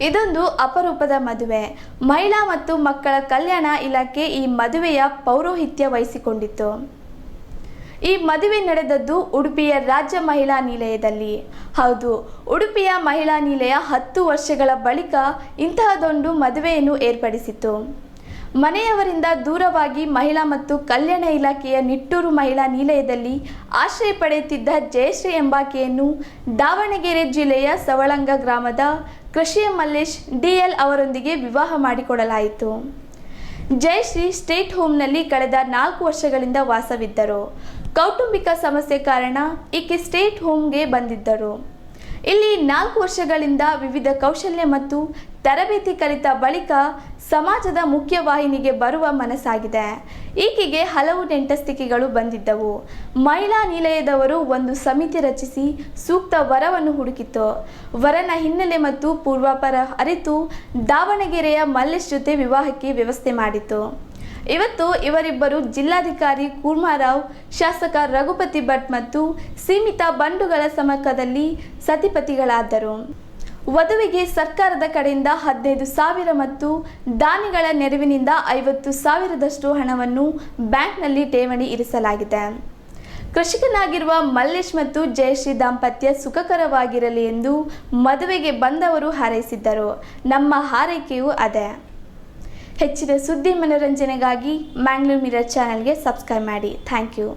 ಇದೊಂದು ಅಪರೂಪದ ಮದುವೆ. ಮಹಿಳಾ ಮತ್ತು ಮಕ್ಕಳ ಕಲ್ಯಾಣ ಇಲಾಖೆ ಈ ಮದುವೆಯ ಪೌರೋಹಿತ್ಯ ವಹಿಸಿಕೊಂಡಿತ್ತು. ಈ ಮದುವೆ ನಡೆದದ್ದು ಉಡುಪಿಯ ರಾಜ್ಯ ಮಹಿಳಾ ನಿಲಯದಲ್ಲಿ. ಹೌದು, ಉಡುಪಿಯ ಮಹಿಳಾ ನಿಲಯ 10 ವರ್ಷಗಳ ಬಳಿಕ ಇಂತಹದೊಂದು ಮದುವೆಯನ್ನು ಏರ್ಪಡಿಸಿತು. ಮನೆಯವರಿಂದ ದೂರವಾಗಿ ಮಹಿಳಾ ಮತ್ತು ಕಲ್ಯಾಣ ಇಲಾಖೆಯ ನಿಟ್ಟೂರು ಮಹಿಳಾ ನಿಲಯದಲ್ಲಿ ಆಶ್ರಯ ಪಡೆಯುತ್ತಿದ್ದ ಜಯಶ್ರೀ ಎಂಬಾಕೆಯನ್ನು ದಾವಣಗೆರೆ ಜಿಲ್ಲೆಯ ಸವಳಂಗ ಗ್ರಾಮದ ಕೃಷಿಯ ಮಲ್ಲೇಶ್ ಡಿಎಲ್ ಅವರೊಂದಿಗೆ ವಿವಾಹ ಮಾಡಿಕೊಡಲಾಯಿತು. ಜಯಶ್ರೀ ಸ್ಟೇಟ್ ಹೋಮ್ನಲ್ಲಿ ಕಳೆದ 4 ವರ್ಷಗಳಿಂದ ವಾಸವಿದ್ದರು. ಕೌಟುಂಬಿಕ ಸಮಸ್ಯೆ ಕಾರಣ ಈಕೆ ಸ್ಟೇಟ್ ಹೋಮ್ಗೆ ಬಂದಿದ್ದರು. ಇಲ್ಲಿ 4 ವರ್ಷಗಳಿಂದ ವಿವಿಧ ಕೌಶಲ್ಯ ಮತ್ತು ತರಬೇತಿ ಕಲಿತ ಬಳಿಕ ಸಮಾಜದ ಮುಖ್ಯವಾಹಿನಿಗೆ ಬರುವ ಮನಸ್ಸಾಗಿದೆ. ಈಕೆಗೆ ಹಲವು ನೆಂಟಸ್ತಿಕೆಗಳು ಬಂದಿದ್ದವು. ಮಹಿಳಾ ನಿಲಯದವರು ಒಂದು ಸಮಿತಿ ರಚಿಸಿ ಸೂಕ್ತ ವರವನ್ನು ಹುಡುಕಿತು. ವರನ ಹಿನ್ನೆಲೆ ಮತ್ತು ಪೂರ್ವಾಪರ ಅರಿತು ದಾವಣಗೆರೆಯ ಮಲ್ಲೇಶ್ ಜೊತೆ ವಿವಾಹಕ್ಕೆ ವ್ಯವಸ್ಥೆ ಮಾಡಿತು. ಇವತ್ತು ಇವರಿಬ್ಬರು ಜಿಲ್ಲಾಧಿಕಾರಿ ಕೂರ್ಮಾರಾವ್, ಶಾಸಕ ರಘುಪತಿ ಭಟ್ ಮತ್ತು ಸೀಮಿತ ಬಂಡುಗಳ ಸಮ್ಮುಖದಲ್ಲಿ ಸತಿಪತಿಗಳಾದರು. ವಧುವಿಗೆ ಸರ್ಕಾರದ ಕಡೆಯಿಂದ 15,000 ಮತ್ತು ದಾನಿಗಳ ನೆರವಿನಿಂದ 50,000ದಷ್ಟು ಹಣವನ್ನು ಬ್ಯಾಂಕ್ನಲ್ಲಿ ಠೇವಣಿ ಇರಿಸಲಾಗಿದೆ. ಕೃಷಿಕನಾಗಿರುವ ಮಲ್ಲೇಶ್ ಮತ್ತು ಜಯಶ್ರೀ ದಾಂಪತ್ಯ ಸುಖಕರವಾಗಿರಲಿ ಎಂದು ಮದುವೆಗೆ ಬಂದವರು ಹಾರೈಸಿದ್ದರು. ನಮ್ಮ ಹಾರೈಕೆಯೂ ಅದೇ. ಹೆಚ್ಚಿನ ಸುದ್ದಿ ಮನೋರಂಜನೆಗಾಗಿ ಮ್ಯಾಂಗ್ಳೂರ್ ಮಿರರ್ ಚಾನೆಲ್ಗೆ ಸಬ್ಸ್ಕ್ರೈಬ್ ಮಾಡಿ. Thank you.